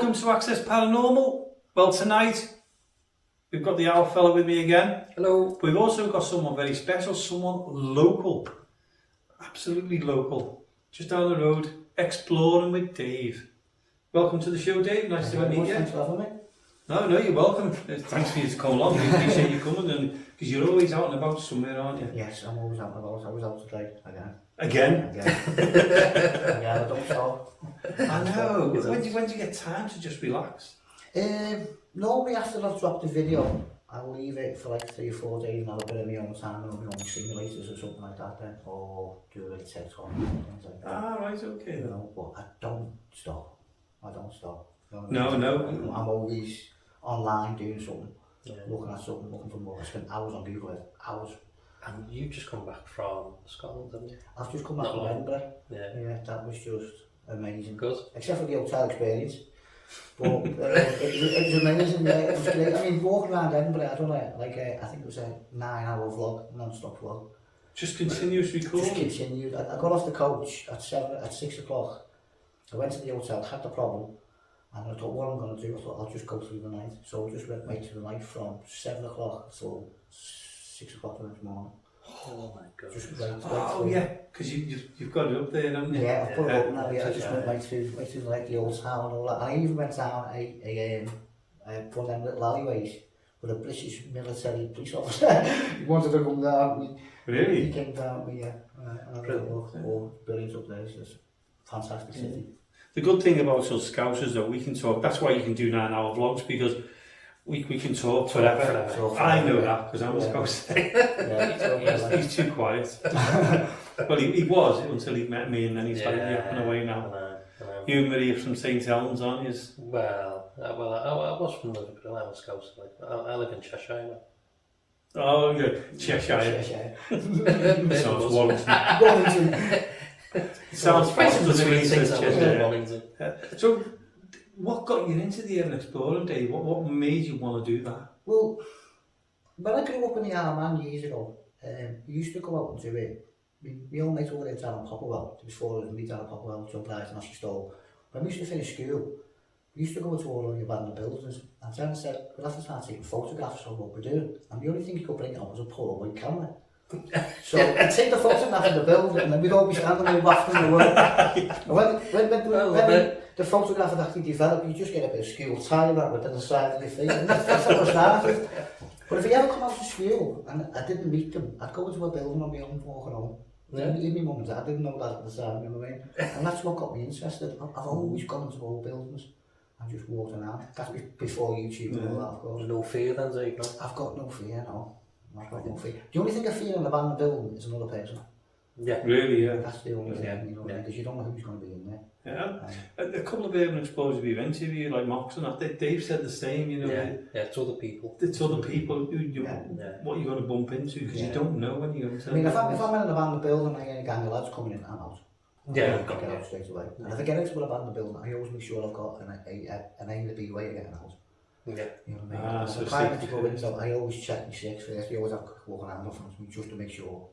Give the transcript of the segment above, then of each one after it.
Welcome to Access Paranormal. Well, tonight we've got the owl fella with me again. Hello. We've also got someone very special, someone local, absolutely local, just down the road, exploring with Dave. Welcome to the show, Dave. Nice to meet you. Thanks for having me. No, you're welcome. Thanks for you to come along. We appreciate you coming, and because you're always out and about somewhere, aren't you? Yes, I'm always out and about. I was out today again. Again? Yeah, I don't stop. I know. When do you get time to just relax? Normally after I've dropped the video, I'll leave it for like 3 or 4 days and have a bit of my own time and my own simulators or something like that then, or do a TikTok and things like that. Ah, right, okay. You know, but I don't stop. I don't stop. No. I'm always online doing something, looking at something, looking for more. I spend hours on Google, hours. And you've just come back from Scotland, haven't you? I've just come back from Edinburgh. Yeah, that was just amazing. Good. Except for the hotel experience. But it was amazing, it was great. I mean, walking around Edinburgh, I don't know, I think it was a 9-hour vlog, non-stop vlog. Just continuous recording? Just continued. I got off the coach at 6 o'clock. I went to the hotel, had the problem, and I thought, what I'm going to do, I thought, I'll just go through the night. So I just went right through the night from 7 o'clock till 6 o'clock the next morning. Oh my god. Just right yeah, because you've got it up there, haven't you? Yeah, I've put it up now, I just went right through like the old town and all that. And I even went down one of them little alleyways with a British military police officer. He wanted to come down. Really? He came down with me, and I had a look. Oh, brilliant up there, it's just fantastic city. The good thing about us Scousers though, we can talk, that's why you can do 9-hour vlogs, because we can talk forever. I know that, because I'm a Scouser. He's too quiet. Well, he was until he met me, and then he's started yapping away now. You and Maria from St Helens, aren't you? Well, I was from Liverpool, I was Scouser. I live in Cheshire now. Oh, yeah, Cheshire. Sounds Wallington. Sounds possibly Cheshire. So, what got you into the urban exploring, Dave? What made you want to do that? Well, when I grew up in the Isle years ago, we used to go out and do it. We all made all the way down on Popplewell. There was 4 of us, me down on Popplewell, jump right and Ashley Stowe. When we used to finish school, we used to go to all the abandoned buildings, and Jen said, we'll have to start taking photographs of what we're doing. And the only thing you could bring on was a Polaroid camera. So I'd take the photograph of the building, and then we'd all be standing there wafting the work. When the photograph had actually developed, you just get a bit of school tie that within the side of your face, and that's how I started. But if you ever come out of school and I didn't meet them, I'd go into a building on my own walking home. Even my mum and dad didn't know that at the time, you know what I mean? And that's what got me interested. I've always gone into old buildings and just walked around. That's before YouTube and all that, of course. No fear then, so you know? I've got no fear, no. I've got no fear. The only thing I fear in an abandoned building is another person. Yeah. Really, yeah. That's the only thing, you know, because you don't know who's going to be in there. Yeah. A couple of urban explorers we've interviewed, like Mox and that, they've said the same, you know. Yeah, it's other people. It's other people who what you're going to bump into, because you don't know when you're going to. I mean, if I'm in an abandoned building and I get a gang of lads coming in, I'm out. Yeah, I'll get out straight away. And if I get into an abandoned building, I always make sure I've got an A and a B way of getting out. Yeah. You know what I mean? So to go in, so I always check my 6 first. We always have a quick walk around in front of me just to make sure.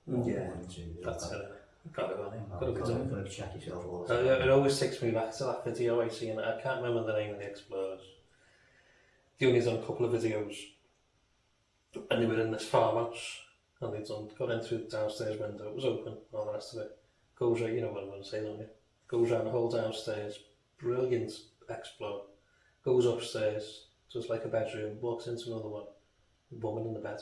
That's it. Got to check yourself all the time. It always takes me back to that video I see, and I can't remember the name of the explorers. They only done a couple of videos, and they were in this farmhouse, and they'd got in through the downstairs window, it was open, all the rest of it. Goes right, you know what I'm going to say, don't you? Goes around the whole downstairs, brilliant explore. Goes upstairs, just like a bedroom, walks into another one, woman in the bed.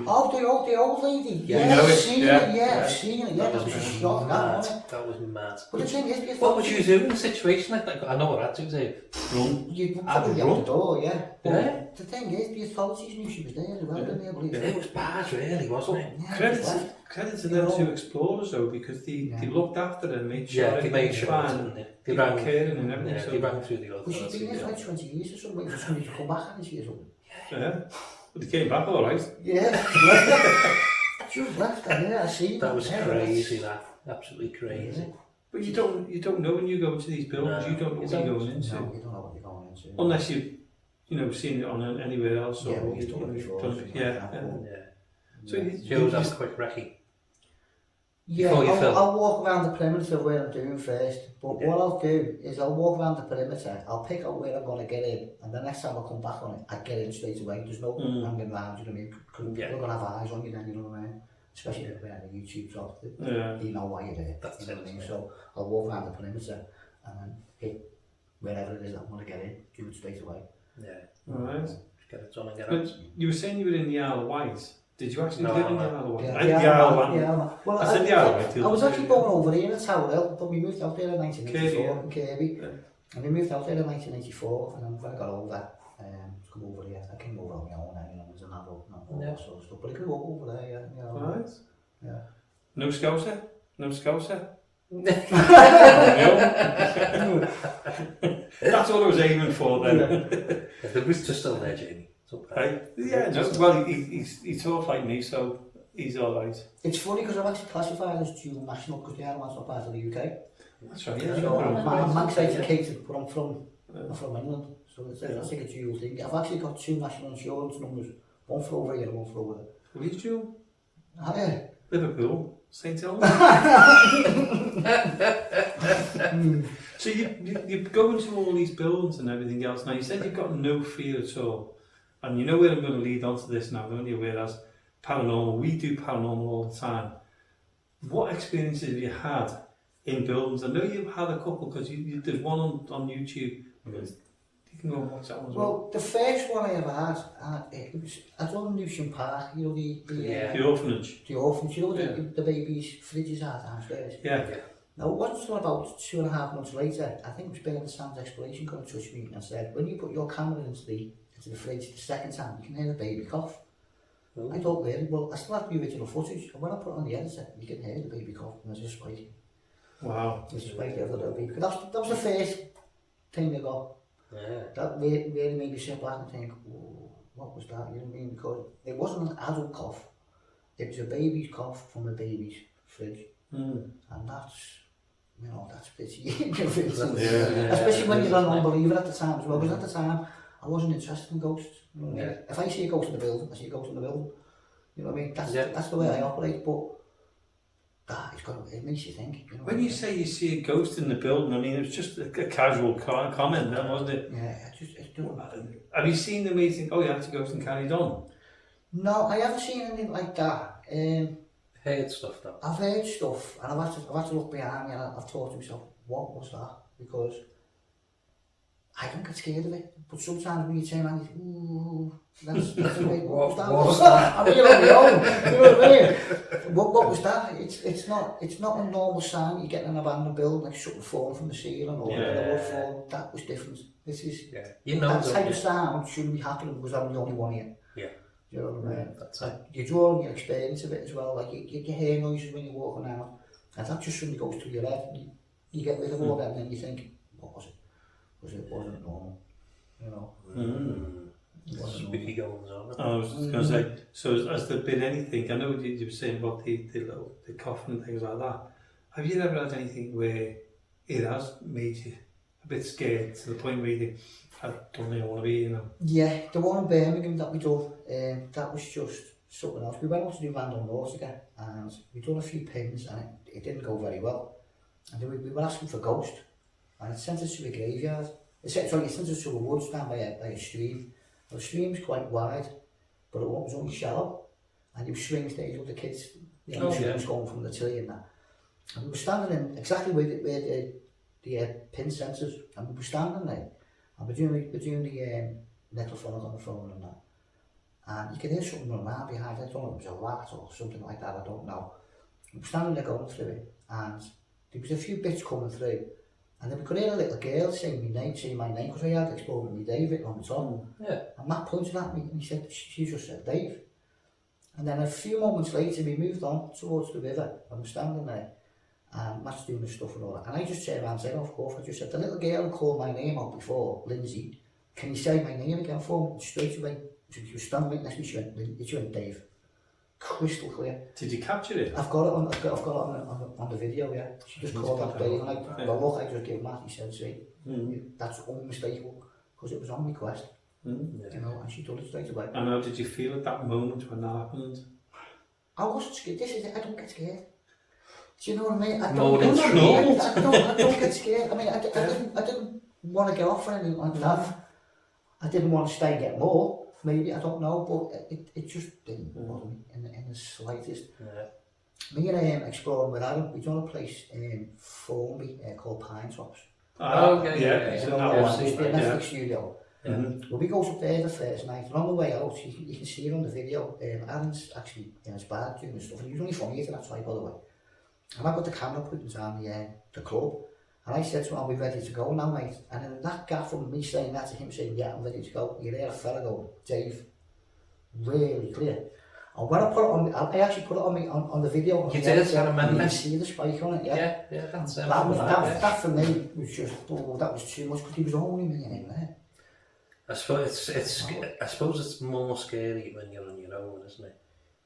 Oh, the old lady. Yeah, I've seen it. I've seen it. Yeah, that was just shocking. That was mad. But the thing is, what would you do in a situation like that? I know what I'd do, Dave. Run. You'd probably out the door, But the thing is, the authorities knew she was there as well, didn't they? It was bad, really, wasn't it? Credit to them 2 explorers though, because they looked after her and made sure they made sure, they ran caring and everything. Yeah, they ran through the authorities. Well, she's been there for like 20 years or something, waiting for somebody to come back and she or something. Yeah. But they came back all right. Yeah. She was left, I see. That was crazy, that. Absolutely crazy. Yeah. But you don't know when you go into these buildings, you don't know what you're going into. No, you don't know what you're going into. Unless you've seen it on anywhere else. Yeah, or you've done it before. So you always have a quick recce. She always has a quick recce. Yeah. She always has a quick recce. Yeah, before you film? I'll walk around the perimeter of where I'm doing first, but what I'll do is I'll walk around the perimeter, I'll pick out where I'm going to get in, and the next time I come back on it, I get in straight away. There's no hanging around, you know what I mean? People are going to have eyes on you then, you know what I mean? Especially if we're on YouTube, so they know why you're there. That's you know what I mean? it. So I'll walk around the perimeter and then hit wherever it is I'm going to get in, do it straight away. Yeah. Right. Just get it done and get But out. you were saying you were in the Isle of Wight. Did you actually No, live in the no. Isle of Wight? Yeah, The Isle of Wight. yeah. Well, I said the Isle of Wight. I was actually born over here in Tower Hill, but we moved out there in 1984 in Kirby. Yeah. And we moved out there in 1984, and then when I got older, to come over here, I came over on my own, you know, as an adult, and all that sort of stuff. But I grew up over there, yeah. You know, Right. Yeah. No Scouser? No Scouser? That's what I was aiming for then. The roots are still there, Jamie. Right? Yeah, no, well, he talks like me, so he's alright. It's funny because I'm actually classified as dual national because the Ireland's not part of the UK. That's right, yeah. So I'm educated, but I'm from England. So it's like a dual thing. I've actually got 2 national insurance numbers, one for over here and one for over there. Well, he's you. Ah, yeah. Liverpool, St. Helens. So you go into all these buildings and everything else. Now you said you've got no fear at all, and you know where I'm going to lead on to this now, don't you? Whereas paranormal, we do paranormal all the time. What experiences have you had in buildings? I know you've had a couple because there's one on YouTube. You can go and watch that one as well. Well, the first one I ever had, it was I done Newsham Park, you know, The orphanage. the orphanage, you know, the baby's fridges are downstairs. Yeah. Now, it wasn't until about 2.5 months later, I think it was Bernard Sam's explanation got in touch with me and said, when you put your camera into the fridge the second time, you can hear the baby cough. Oh. I thought, really? Well, I still have the original footage, and when I put it on the editor, you can hear the baby cough, and there's a spike. Wow. There's a spike there for the little baby. That was the first thing I got. Yeah. That really made me sit back and think, oh, what was that? You know what I mean? Because it wasn't an adult cough, it was a baby's cough from a baby's fridge. And that's, you know, that's pretty convincing. Especially when you're a non-believer at the time as well, because at the time I wasn't interested in ghosts. You know what I mean? If I see a ghost in the building, I see a ghost in the building. You know what I mean? That's the way I operate, but it makes you think. You know, when you say you see a ghost in the building, I mean, it was just a casual comment then, wasn't it? Yeah, it don't. Have you seen them where you think, oh yeah, that's a ghost and carried on? No, I haven't seen anything like that. Heard stuff though. I've heard stuff, and I've had to look behind me, and I've thought to myself, what was that? Because I don't get scared of it, but sometimes when you turn around, you think, ooh, that's a bit, what was that? I mean, you're on your own, you know what I mean? What was that? It's not a normal sound. You get in an abandoned building, like something falling from the ceiling or the wood fall. That was different. This is, you know, that type of sound shouldn't be happening because I'm the only one here. Yeah. You know what I mean? That's it. You draw on your experience of it as well, like you hear noises when you're walking out, and that just suddenly goes through your head. You get rid of all that, and then you think, what was it? It wasn't normal, you know. Spooky goings on. I was just going to say, so has there been anything, I know you were saying about the coffin and things like that, have you ever had anything where it has made you a bit scared to the point where you think, I don't really want to be, you know? Yeah, the one in Birmingham that we done, that was just something else. We went out to do random Nautica, and we done a few pins, and it didn't go very well. And then we were asking for ghost, and it sent us to a graveyard. It sent us to a woods down by a stream. The stream's quite wide, but it was only shallow, and you swing stage with the kids, you know, swings going from the tree and that. And we were standing in exactly where the pin sent us, and we were standing there, and we're doing the necrophonic on the phone and that. And you could hear something running around behind, I don't know if it was a rat or something like that, I don't know. We were standing there going through it, and there was a few bits coming through. And then we could hear a little girl saying my name, because I had Exploring Me Dave written on the top. Yeah. And Matt pointed at me and he said, she just said Dave. And then a few moments later we moved on towards the river, and we're standing there, and Matt's doing his stuff and all that. And I just turned around and said, oh, of course, I just said, the little girl called my name out before, Lindsay, can you say my name again for me? And straight away, she was standing right next to me, she went Dave. Crystal clear. Did you capture it? I've got it on the video, yeah. She just called out Dave, and I just gave Matt, he said, see, that's unmistakable, because it was on request, you know, and she done it straight away. And how did you feel at that moment when that happened? I wasn't scared, this is it, I don't get scared. Do you know what I mean? I More don't, than no, normal. I don't get scared. I mean, I didn't want to get off or anything like that. I didn't want to stay and get more, maybe, I don't know, but it just didn't bother me in the slightest. Yeah. Me and exploring with Adam, we done a place in Formby called Pine Tops. Okay, yeah, yeah, it's You in know, that it's one. the Yeah. Netflix studio. Mhm. Well, we go up there the first night, and on the way out, you can see it on the video, Adam's actually in his bag doing stuff, and he was only from here to that side, by the way. And I got the camera putting down the club, and I said to him, "Are we ready to go now, mate?" And in that gap from me saying that to him saying, "Yeah, I'm ready to go," you hear a fella go, "Dave," really clear. And when I put it on, I actually put it on the video. You did, I remember. You can see the spike on it, yeah. Yeah, that's it. That for me was just, oh, that was too much, because he was only me in there. I suppose it's more scary when you're on your own, isn't it?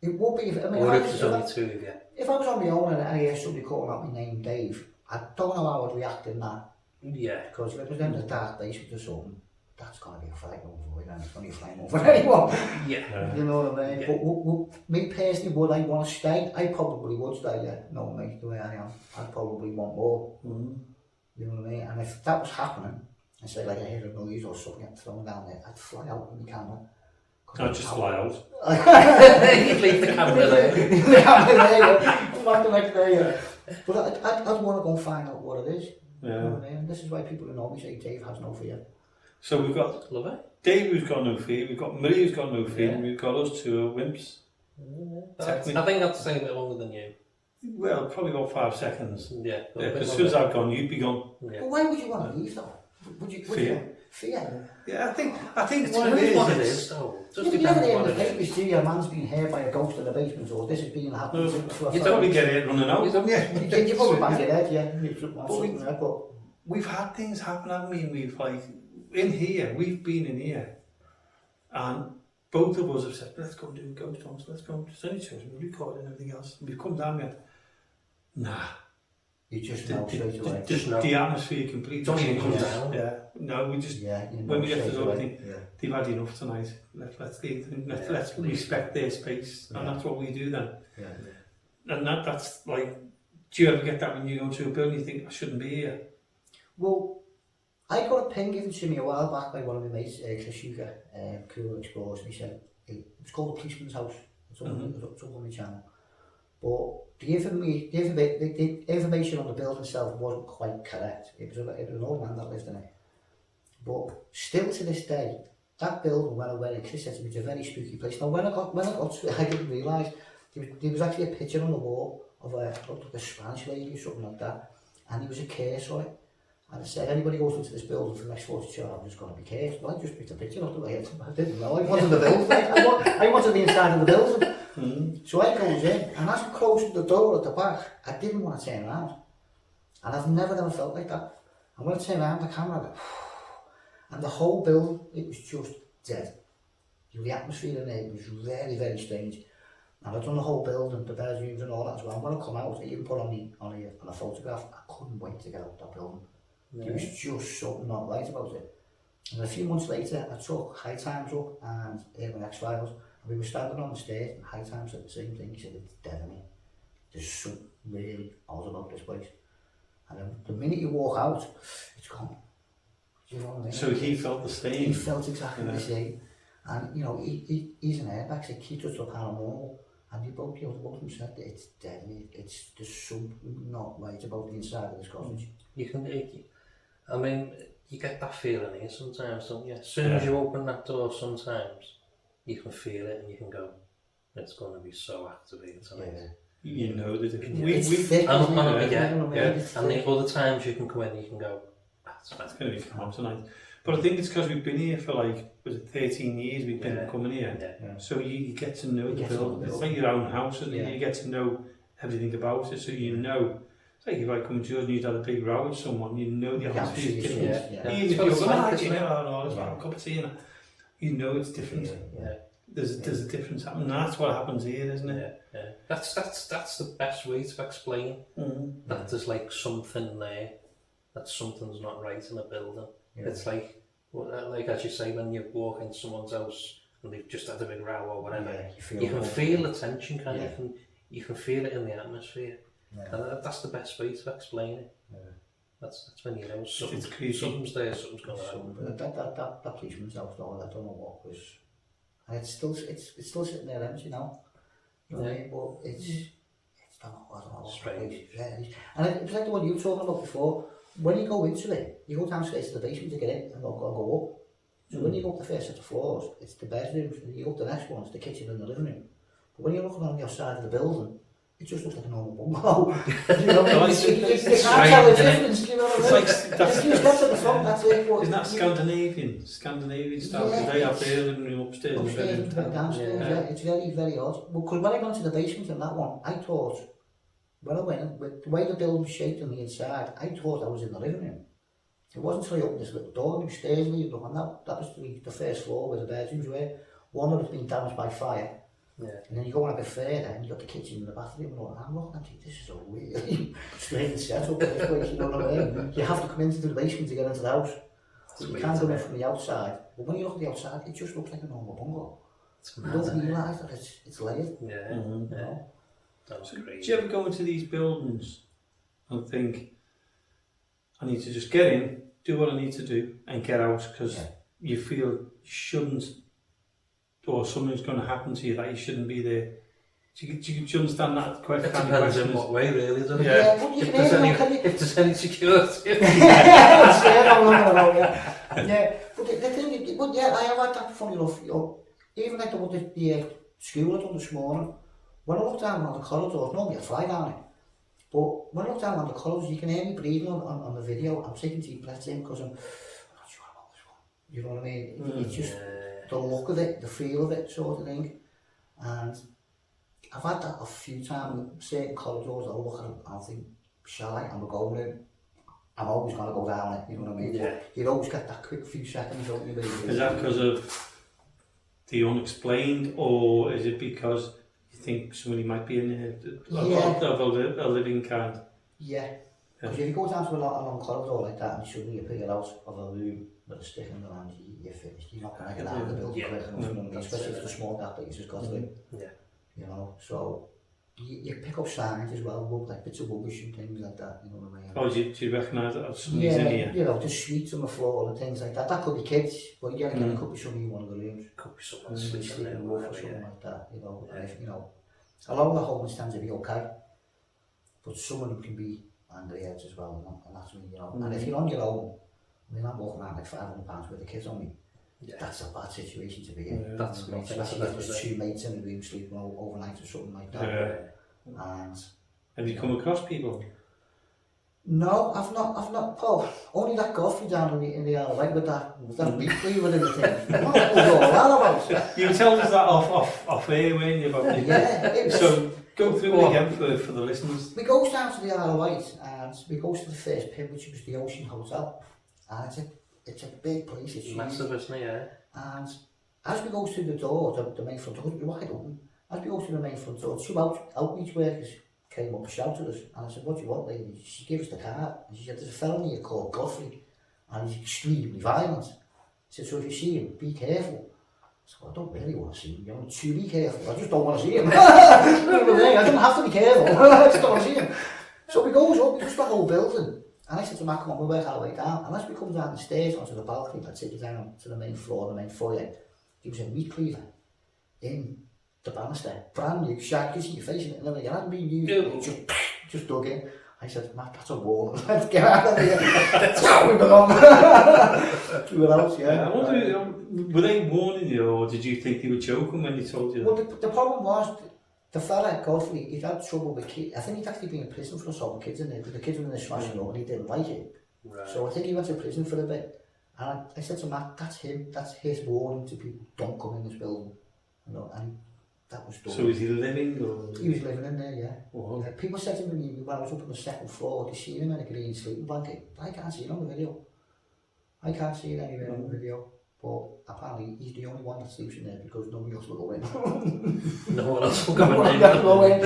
It would be, I mean, Or if there's only two of you. if I was on my own and I hear somebody calling out my name, Dave, I don't know how I'd react in that. Yeah. Because if it was in the dark basement or something, that's going to be a fight over, and it's going to be a flame over anyone. Yeah. You know what I mean? Yeah. But me personally, would I want to stay? I probably would stay, yeah. No, mate, the way I am, I'd probably want more. You know what I mean? And if that was happening, and say like I hear a noise or something getting thrown down there, I'd fly out with my camera. I'd just fly out. You'd leave the camera there. The camera there, yeah. I'm back the next day, yeah. But I'd want to go and find out what it is. Yeah. You know what I mean? This is why people who know me say Dave has no fear. So we've got Love it. Dave who's got no fear, we've got Marie who's got no fear, Yeah. and we've got us two are wimps. I think I'd stay a bit longer than you. Well, probably about 5 seconds. Yeah. Because as soon as I've gone, you'd be gone. Yeah. But why would you want to leave though? Would you? Fear. Fear? Yeah, I think It's what it really is. what it it's- is, though. Just You never depends hear in what the it is. papers, do you? A man's been hurt by a ghost in the basement, or this is being happened No, to a You fella. totally get it running out, don't you? You probably bang your head, yeah. You flip one sleep, yeah, but We've had things happen, haven't we? And we've like, in here, we've been in here, and both of us have said, let's go and do ghost hunts, let's go, it's only two, we're recording and everything else. And we've come down here, nah. you just know straight away. The atmosphere completely Don't even come changes. down. Yeah, no, we just, Yeah, you know when we left straight the door, I away. think they've had enough tonight. Let's leave them, let's Yeah. respect their space, and Yeah. that's what we do then. Yeah. And that's like, do you ever get that when you go into a building, you think, I shouldn't be here? Well, I got a pin given to me a while back by one of my mates, Chris Yuga, Cool Explorers, and he said, it's called the Policeman's House. It's up on my channel. But the information on the building itself wasn't quite correct. It was an old man that lived in it. But still to this day, that building where I went in, Chris said to me, it's a very spooky place. Now when I got to it, I didn't realise there was actually a picture on the wall of a Spanish lady or something like that, and there was a curse on it. And it said, anybody goes into this building for the next 42 hours, I'm just going to be cursed. Well, I just picked a picture of the way I didn't know. I wanted the building. I wanted the inside of the building. So I goes in, and as I closed the door at the back, I didn't want to turn around. And I've never ever felt like that. And when I turned around, the camera went, and the whole building, it was just dead. The atmosphere in there was very, very strange. And I'd done the whole building, the bedrooms and all that as well. When I come out, I even put on a photograph, I couldn't wait to get out that building. There was just something not right about it. And a few months later, I took High Times up and URBEX Files, and we were standing on the stairs, and High Times said the same thing. He said, it's dead in here. There's something really odd about this place. And then the minute you walk out, it's gone. Do you know what I mean? So he felt the same. He felt exactly the same. And you know, he's an URBEX, so he touched the paranormal. And they both them said that it's dead in here. There's something not right about the inside of this cottage. I mean, you get that feeling here sometimes, don't you? As soon as you open that door, sometimes you can feel it and you can go, it's going to be so activated tonight. You know that It's thick, isn't it? And the other times you can come in and you can go, that's going to be calm tonight. But I think it's because we've been here for like, was it 13 years we've been coming here? Yeah. So you get to know the building. It's like your own house, isn't it? You get to know everything about it, so you know. It's like if I come to yours and you'd had a big row with someone, you know the atmosphere is different. Even if you're going, you know, it's a cup of tea, you know it's different. There's a difference happening, and that's what happens here, isn't it? That's the best way to explain that there's like something there, that something's not right in a building. It's like as you say, when you walk into someone's house and they've just had a big row or whatever, you can feel the tension, you can feel it in the atmosphere. Yeah. And that's the best way to explain it. Yeah. That's when you know It's something's creepy. there, something's going on. But that policeman's house though, I don't know what was, and it's still sitting there empty now. You know what I mean? But it's I don't know. Strange. And it was like the one you were talking about before. When you go into it, you go downstairs to the basement to get in and go up. So when you go up the first set of floors, it's the bedrooms, and you go up the next one, it's the kitchen and the living room. But when you're looking on the outside of the building, it just looks like a normal bungalow. You know what I mean? You can't tell the difference, you know what I mean? It's like, If you step to the front, that's it. isn't that Scandinavian style? Yeah, They have their living room upstairs and upstairs and bedroom downstairs, down. yeah. It's very, very odd. Because when I went to the basement in that one, I thought, when I went in, with the way the building was shaped on the inside, I thought I was in the living room. It wasn't until I opened this little door and the stairs leading up, and that was the first floor where the bedrooms were. One of them had been damaged by fire. Yeah. And then you go on a bit further and you got the kitchen and the bathroom and all that. I'm looking at it, this is a really strange setup in this place, you know what I mean? You have to come into the basement to get into the house. You can't go in from the outside. But when you look at the outside, it just looks like a normal bungalow. You don't realise that it's layered. Yeah. Mhm. You know? That was Do crazy. you ever go into these buildings and think, I need to just get in, do what I need to do, and get out because you feel you shouldn't, or something's going to happen to you that you shouldn't be there? Do you understand that question? It depends in what way, really, doesn't it? Yeah. But you If can there's any security. That's fair, I'm looking about, yeah. But the thing, but yeah, I have had that funny enough, you know, even like the school I done this morning, when I look down on the corridors, normally I fly down it, but when I look down on the corridors, you can hear me breathing on the video. I'm taking deep breaths in because I'm not sure about this one. You know what I mean? It's just the look of it, the feel of it, sort of thing. And I've had that a few times, certain corridors, I'll look at them and I'll think, shall I? I'm going in. I'm always going to go down it, you know what I mean? Yeah. But you'd always get that quick few seconds, don't you? Is that because of the unexplained, or is it because you think somebody might be in there of a living kind? Yeah. Because if you go down to a long corridor like that and suddenly you pick out of a room with a stick in the hand, you're finished. You're not going to get out of the building quick enough, you know what I mean? Especially if it's a small gap that you just got through. Yeah. You know, so you pick up signs as well, like bits of rubbish and things like that, you know what I mean? Oh, do you recognise that somebody's in here? You know, just sweets on the floor and things like that. That could be kids, but yeah, it could be somebody in one of the rooms. Could be someone Sleeping sleeping there, in the roof or whatever, something yeah. like that, you know. And if, you know, a lot of the homeless tend to be okay, but some of them can be angry heads as well, and that's when, you know. And if you're on your own, I mean, I'm walking around like £500 with the kids on me. Yeah. That's a bad situation to be in. Yeah. That's I mean, nothing, especially if that's there's it. two mates in the room sleeping overnight or something like that. Yeah. And Have you come across people? no, I've not. Paul, only that Godfrey down in the other like with that meat cleaver in the thing. What was all that about? You were telling us that off air, weren't you? About Yeah. So go through it again for the listeners. We goes down to the Isle of Wight and we goes to the first pub, which was the Ocean Hotel, and it's a big place. It's Massive, isn't it? Yeah. And as we go through the door, the main front door, we're wide open. As we go through the main front door, two outreach workers came up and shouted at us, and I said, "What do you want, lady?" She gave us the card, and she said, "There's a fellow here called Godfrey, and he's extremely violent." I said, "So if you see him, be careful." I said, "Well, I don't really want to see him, you know, to be careful, I just don't want to see him." I don't have to be careful, I just don't want to see him. So we goes up, we just the whole building, and I said to Matt, "Come on, we'll work our way down." And as we come down the stairs onto the balcony that takes you down to the main floor, the main foyer, there was a meat cleaver in the banister, brand new, sharp, you see your face in it, and everything, it hadn't been used, just dug in. I said, "Matt, that's a wall, let's get out of here." That's how we belong. We were out, yeah. I wonder, were they warning you, or did you think they were joking when they told you that? Well, the problem was, the fella, Godfrey, he'd had trouble with kids. I think he'd actually been in prison for assaulting kids in there, because the kids were in there smashing up and he didn't like it. Right. So I think he went to prison for a bit. And I said to Matt, that's him, that's his warning to people, don't come in this building. You know, and that was done. So is he living, or? He was living in there, yeah. Oh. People said to me when I was up on the second floor, they see him in a green sleeping blanket. I can't see it on the video. I can't see it anywhere on the video. But apparently he's the only one that sleeps in there because nobody else will go in. No one else will No come one in. else will go in.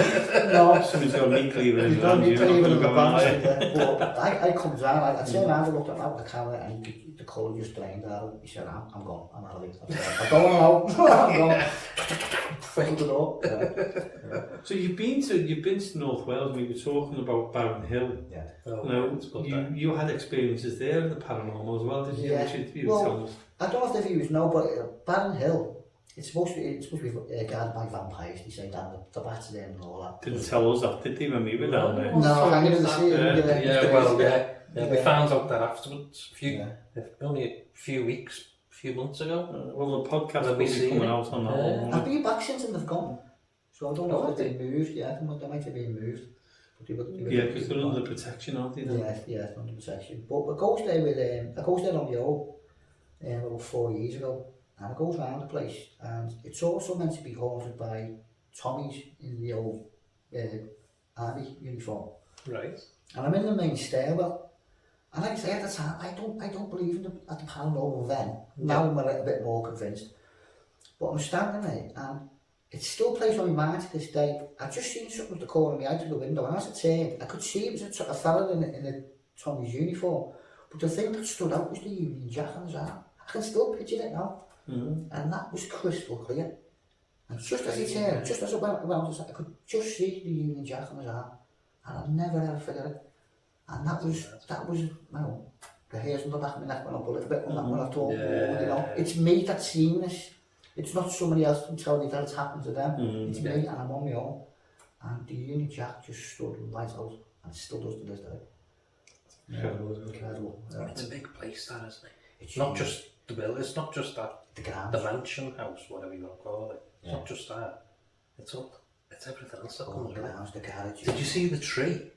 No. Someone's got a meat cleaver in He's his got hand, meat you're not cleaver going in to the go out. banister. But I I come down, I turned around and looked at him out the camera and the colour just drained out. He said, I'm gone, I'm out of it. I'm going out, I'm going. Fucking the door. So you've been to North Wales, and we were talking about Barron Hill. Yeah. Now, you had experiences there in the paranormal as well, didn't you? Yeah. You were telling us. I don't know if the viewers know, but Barron Hill, it's supposed to be guarded by vampires. They say that the bats are there and all that. Didn't tell us that, did they, when we were down there? No, hanging in the sea. Yeah, we found out that afterwards. Only a few months ago. Well, the podcast will be coming out on that one. I've been back since and they've gone. So I don't know if they moved. Yeah, they might have been moved. Yeah, because they're under protection, aren't they? Yeah, under protection. But I goes there on my own about 4 years ago. And I goes around the place, and it's also meant to be haunted by Tommies in the old army uniform. Right. And I'm in the main stairwell, and like I say at the time, I don't believe in the paranormal then. Now I'm a bit more convinced. But I'm standing there, and it still plays on my mind to this day. I just seen something at the corner of my eye through the window, and as I turned, I could see it was a fella in a Tommy's uniform. But the thing that stood out was the Union Jack on his arm. I can still picture it now. And that was crystal clear. And just as he turned, just as I went around, I could just see the Union Jack on his arm. And I'll never ever forget it. And that was, well, the hairs on the back of my neck went up a little bit on that when I thought, you know, it's me that's seen this. It's not somebody else who tells me that it's happened to them. It's me, and I'm on my own. And the Union Jack just stood right out, and still does to this day. Incredible. It's a big place, that, isn't it? It's not just the building, it's not just that, the mansion house, whatever you want to call it. It's not just that. It's everything else that comes with it. The garage. Did you see the tree?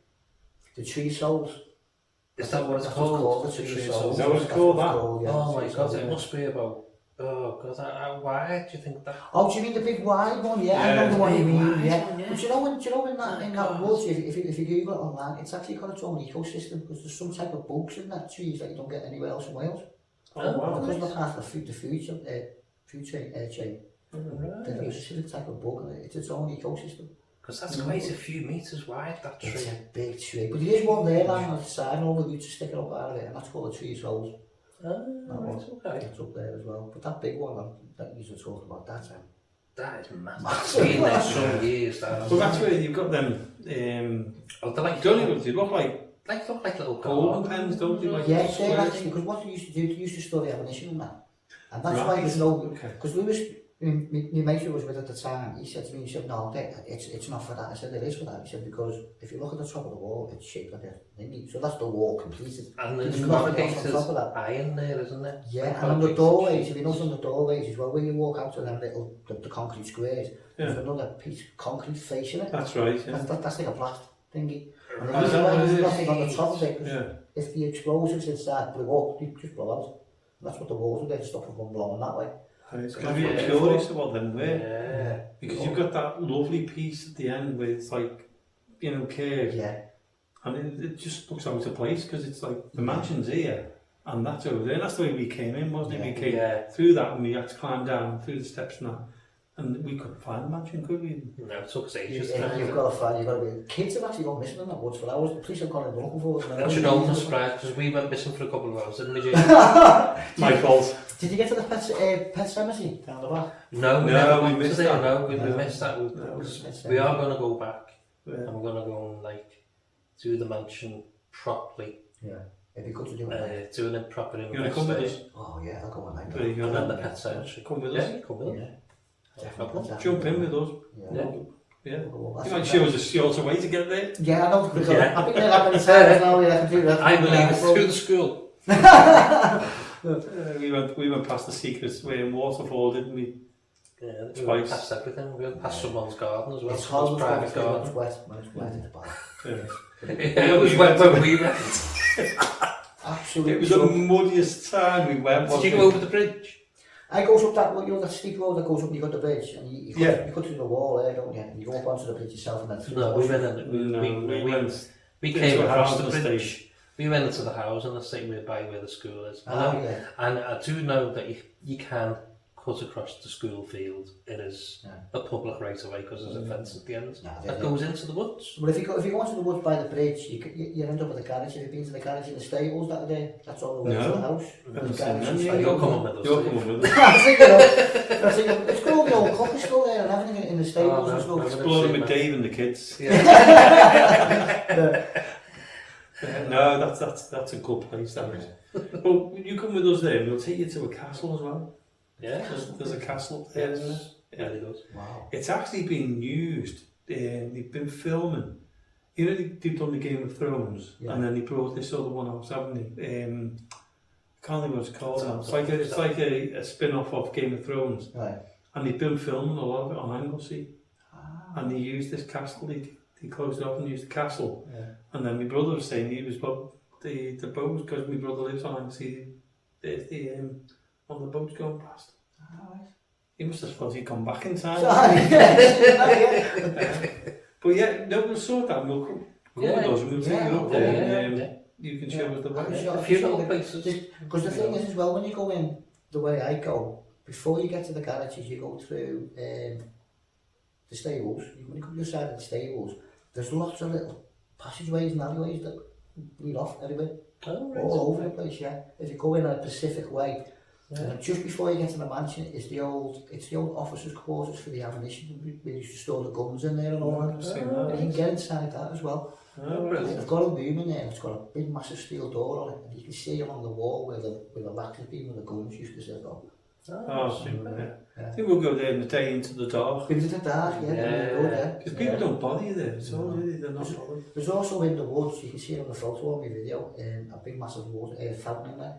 The tree souls. Is that what it's called? The tree souls. Is that what it's called, that? Oh my God, it must be about... Oh God, why do you think that? Oh, do you mean the big wide one? Yeah, I know the one you mean. Yeah. One, yeah. But you know in that woods, if you Google it online, it's actually got its own ecosystem because there's some type of bugs in that trees that you don't get anywhere else in Wales. Oh wow! Because of the part of the food chain. Right. There's a specific type of bug, and it's its own ecosystem. Because that's quite a few metres wide, that tree. It's a big tree, but there is one there lying on the side, and all the roots are sticking up out of it, and that's called the tree souls. Okay. It's up there as well. But that big one that you were talking about, that time. That is massive. Been there some years. Well, that's where you've got them. They're like, they look like look like little golden pens, don't they? Like yeah, they're actually, because what they used to do, they used to study ammunition and that. And that's why there's no, because we was, my mate who was with at the time, he said to me, he said, no, it's not for that. I said, it is for that. He said, because if you look at the top of the wall, it's shaped like a thingy. So that's the wall completed. And there's corrugated iron there, isn't there? Yeah, and on the doorways, if you notice on the doorways as well, when you walk out of them little, the concrete squares, there's another piece of concrete facing it. That's right, yeah. That's like a blast thingy. And Right. there's nothing on the top of it, Yeah. if the explosives inside blew up, they'd just blow out. That's what the walls were there to stop them from blowing that way. It's going to be curious about them where. Yeah. Because you've got that lovely piece at the end where it's like, curved. Yeah. And it just looks out of place because it's like the mansion's here and that's over there. And that's the way we came in, wasn't it? We came through that and we had to climb down through the steps and that. And we couldn't find the mansion, could we? No, it took us ages. You've got to find, you've got to be. Kids have actually gone missing in that woods for hours. The police have gone in looking for them. I should know, I'm surprised because we went missing for a couple of hours, didn't we, Jay? My fault. Did you get to the pet cemetery down the back? No, we missed that. No, we missed that. We are going to go back and we're going to go and like do the mansion properly. Yeah. It'd be good to do it. Doing it properly. You want to come with us? Oh yeah, I'll go on like There you go. And then the pet cemetery. Come with us. Yeah, come with us. Definitely. Jump in with us. Yeah. Yeah. You might show us a shorter way to get there. Yeah, I know. I've been there that many times now. Yeah, I can do that. I believe it's through the school. We went past the secret way in Waterfall, didn't we? Yeah, we Twice. went past everything. We went past someone's garden as well. It's horrible. Private garden. When it's wet, it's bad. Yeah. It was wet when we went. Absolutely. It was the muddiest time we went. Did you go over the bridge? I goes up that, that steep road that goes up and you got the bridge and you cut through the wall there, don't you? And you go up onto the bridge yourself and then through No, the we went in. We came across the bridge. We went into the house and the same way by where the school is. And I do know that you can cut across the school field, it is a public right of way because there's a fence at the end that goes into the woods. But if you go into the woods by the bridge, you end up with a garage. If you've been to the garage in the stables that day, that's all the way to the house. You'll come up with us. You'll come up with us. I think, it's got all the old cockers still there and everything in the stables and stuff. Exploring with Dave and the kids. No, that's a good place, that is. Well, you come with us there and we'll take you to a castle as well. Yeah. There's a castle up there, isn't it? Yeah, it does. Wow. It's actually been used. They've been filming. You know, they've done the Game of Thrones, and then they brought this other one out, haven't they? I can't think what it's called now. It's like a spin-off of Game of Thrones. Right. And they've been filming a lot of it on Anglesey. And they used this castle. They closed it off and used the castle. Yeah. And then my brother was saying he was the boats, because my brother lives on Anglesey. There's one of the boats going past. Right. He must have thought he'd come back in time. But yeah, no, we'll sort that. We'll come with us and we'll take you up there. You can show us the way. A few little places. Because the thing is as well, when you go in the way I go, before you get to the garages, you go through the stables. When you come to the side of the stables, there's lots of little passageways and alleyways that lead off everywhere. All over the place, yeah. If you go in a Pacific way, just before you get to the mansion, it's the old officers' quarters for the ammunition. We used to store the guns in there and all that. You can get inside that as well. They've got a room in there. It's got a big, massive steel door on it, and you can see along the wall where the racks have been, where the guns used to sit on. Super. I think we'll go there in the day into the dark. Into the dark, Because people don't bother you there. It's all really, they're not bothered. There's also in the woods, you can see it on the photo on my video, a big, massive fountain in there.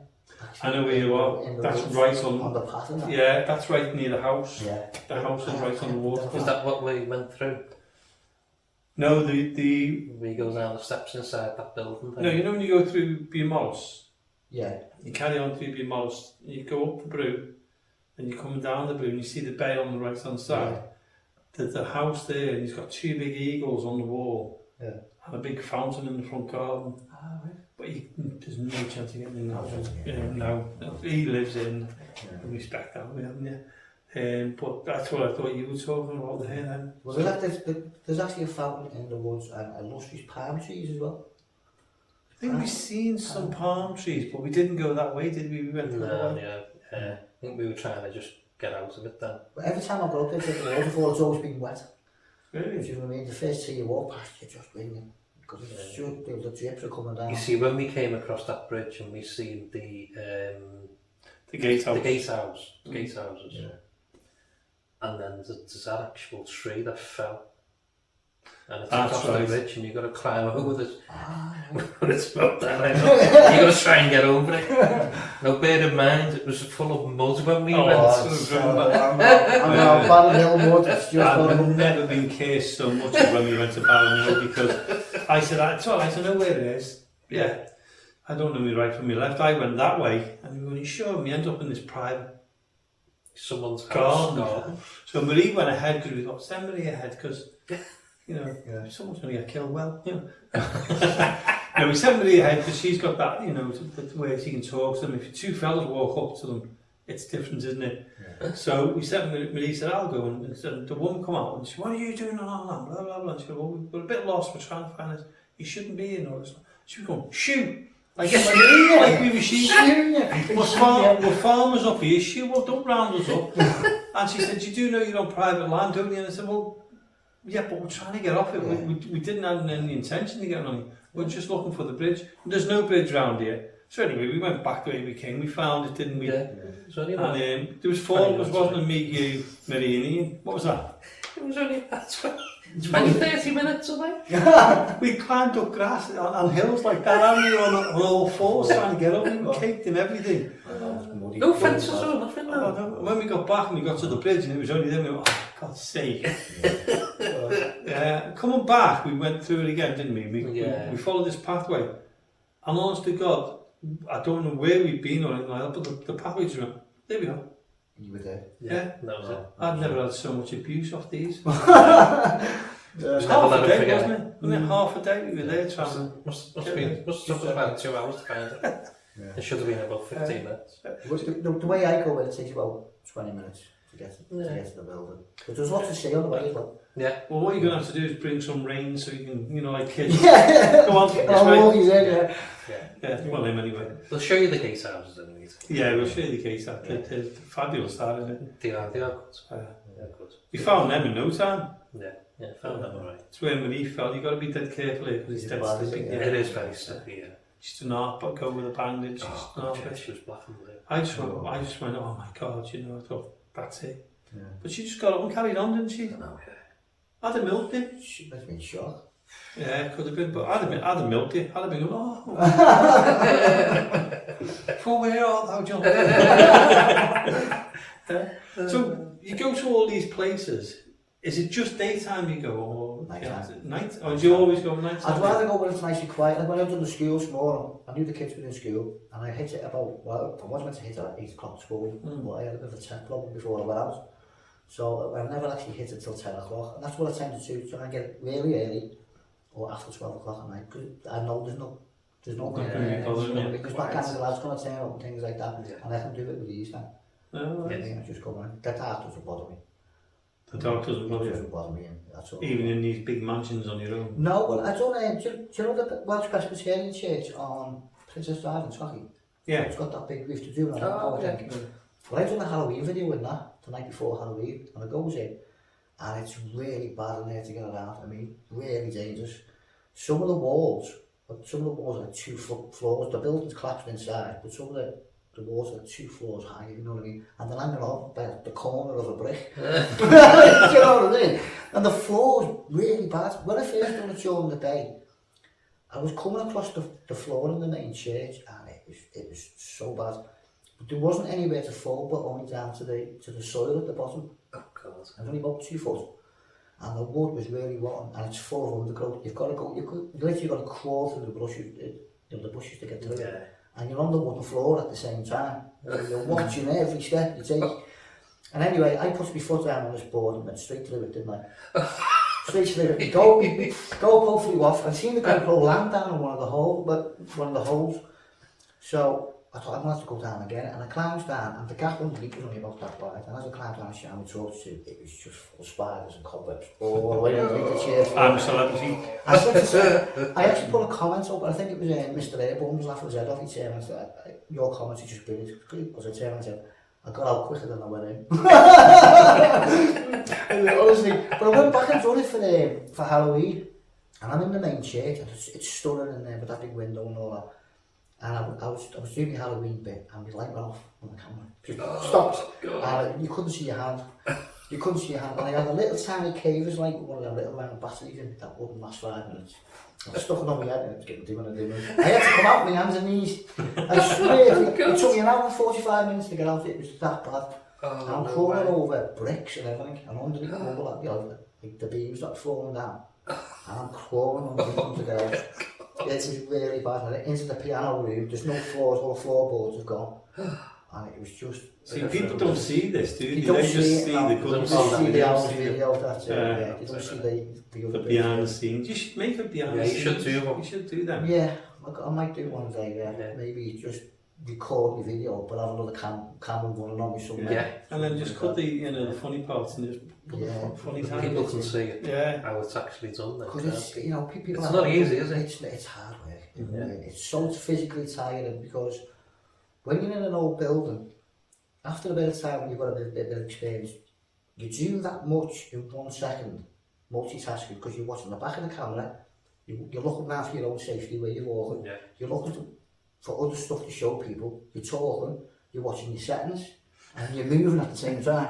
I know where you are. That's right on the path. Yeah, that's right near the house. Yeah. The house is right on the water. Is that what we went through? No, we go down the steps inside that building. No, you know when you go through Beermollis? Yeah. You carry on through Beermollis, you go up the brew, and you're coming down the brew, and you see the bay on the right hand side. Yeah. There's a house there, and he's got two big eagles on the wall. Yeah. And a big fountain in the front garden. Right. But there's no chance of getting in that. No, he lives in. Respect that, haven't you? But that's what I thought you were talking about there then. Well, there's actually a fountain in the woods and lustrous palm trees as well. I think we've seen some palm trees, but we didn't go that way, did we? We went the other way. I think we were trying to just get out of it then. But every time I go up there to the waterfall, it's always been wet. Really? Do you know what I mean? The first time you walk past, you're just ringing. Because it's the drips are coming down. You see, when we came across that bridge and we seen the gatehouses, and then there's that actual tree that fell, and it's across the bridge, and you've got to climb over it. But it's about that, I know. You've got to try and get over it. Now, bear in mind, it was full of mud when we went. I'm Barrowhill mud. I've never been cursed so much as when we went to Barrowhill, because I said, I know where it is. Yeah. I don't know me right from me left. I went that way, and when you show me, end up in this private someone's garden. So Marie went ahead because we thought, send Marie ahead because, someone's going to get killed. Well, no, we sent Marie ahead because she's got that, the way she can talk to them. If two fellas walk up to them, it's different, isn't it? Yeah. So we sent Marie, said, I'll go, and the woman come out and she said, what are you doing on that? Blah, blah, blah. And she said, well, we're a bit lost, we're trying to find this. You shouldn't be here. She was going, shoot. Like we were sheep. We're farmers up here, shoot, well, don't round us up. And she said, you do know you're on private land, don't you? And I said, well, yeah, but we're trying to get off it. Yeah. We didn't have any intention to get on it. We're just looking for the bridge. There's no bridge round here. So anyway, we went back the way we came. We found it, didn't we? Yeah. And there was four of us, wasn't it? Me, you, Marie and Ian. What was that? It was only about 30 minutes away. We climbed up grass on hills like that, and we were on all fours trying to get up. We were caked in everything. No fences or nothing. No. When we got back and we got to the bridge and it was only then, we went, oh, for God's sake. Coming back, we went through it again, didn't we? We followed this pathway. And honest to God, I don't know where we've been or anything like that, but the pathway just went, there we are. You were there? Yeah. That was it. I've never had so much abuse off these. It was half a day, wasn't it? Wasn't it half a day we were there travelling? Must have been about 2 hours to find it. It should have been about 15 minutes. The way I go, it takes about 20 minutes to get to the building. But there's lots to see on the way as well. Yeah. Well, what you're going to have to do is bring some rain so you can, you know, like kids. Go on, yeah. Well, him anyway. We'll show you the gatehouses anyway. Yeah, we'll show you the case. They're fabulous, that, isn't it? They are good. Good. We found them in no time. Yeah, found them alright. It's when he fell, you've got to be dead careful here because it's dead slippy. Yeah, it is very slippy, yeah. Just to not go with a bandage. She was black and blue. I just went, oh my God, you know, I thought, that's it. Yeah. But she just got up and carried on, didn't she? I know, yeah. I'd have milked it. She must have been shocked. Yeah, could have been, but I'd have milked it. I'd have been going, oh. For where art thou, John? So, you go to all these places. Is it just daytime you go, or night? Or do you always go night time? I'd rather go when it's nice and quiet. Like when I was in the school this morning, I knew the kids were in school, and I hit it about, well, I was meant to hit it at 8 o'clock at school, but I had a bit of a temp problem before I went out. So I never actually hit it till 10 o'clock, and that's what I tend to do, try and get it really early, or after 12 o'clock at night, because I know there's no because my camera lad's going to turn up and things like that, and I can do it with ease now. Oh, I just go on. The dark doesn't bother me. The dark doesn't bother you? Doesn't bother me, that's all. Even in these big mansions on your own? No, well, I don't, do you know the Welsh Presbyterian Church on Princess Drive in Scotland? Yeah. It's got that big roof to do, and Well, I've done a Halloween video in that, the night before Halloween, and it goes in, and it's really bad in there to get around. I mean, really dangerous. Some of the walls are 2 floors. The building's collapsed inside, but some of the walls are 2 floors high, you know what I mean? And they're hanging on by the corner of a brick. Do you know what I mean? And the floor's really bad. When I first done it during the day, I was coming across the floor in the main church, and it was so bad. But there wasn't anywhere to fall, but only down to the soil at the bottom. Oh God! It was only about 2 foot, and the wood was really rotten, and it's full of undergrowth. You've literally got to crawl through the bushes to get through. Yeah. And you're on the wooden floor at the same time. You're watching every step you take. And anyway, I pushed my foot down on this board and went straight through it, didn't I? Straight through it. Go hopefully off. I seen the GoPro land down in one of the holes. So I thought I'm going to have to go down again, and I climbed down, and the gap underneath was only about that wide, and as I climbed down the shiny torch tube, it was just full of spiders and cobwebs all the way underneath the chair. I'm a celebrity. I actually put a comment up, I think it was Mr. Airborne was laughing his head off. He said, your comments are just brilliant, because I turned and said, I got out quicker than I went in. Honestly, but I went back and done it for Halloween, and I'm in the main church, and it's stunning in there with that big window and all that. And I was doing the Halloween bit, and my light went off on the camera. Just stopped. And you couldn't see your hand. And I had a little tiny caver's light with one of them little round batteries in that wouldn't last 5 minutes. I stuck it on my head, and it was getting dimmer and dimmer. I had to come out with my hands and knees. I swear, it took me an hour and 45 minutes to get out. It was that bad. I'm crawling over bricks and everything, and underneath all that, like the beams that falling down. And I'm crawling underneath them to get out. It was really bad. And into the piano room, there's no floors, all the floorboards have gone. And it was just... See, people don't see this, do they? They just see the good stuff. They see the hours video, that's it. Yeah. They don't see the behind the scenes. You should make a behind the scenes. You should do them. Yeah, I might do one day, Maybe just record the video, but have another camera running on me somewhere. Yeah, and then just cut the funny parts and just put the funny times. People can see it, how it's actually done. Because it's, people it's not easy, is it? It's hard work. It's so physically tiring, because when you're in an old building, after a bit of time when you've got a bit of experience, you do that much in 1 second, multitasking, because you're watching the back of the camera, you're looking around for your own safety where you're walking, you're looking for other stuff to show people, you're talking, you're watching your settings, and you're moving at the same time.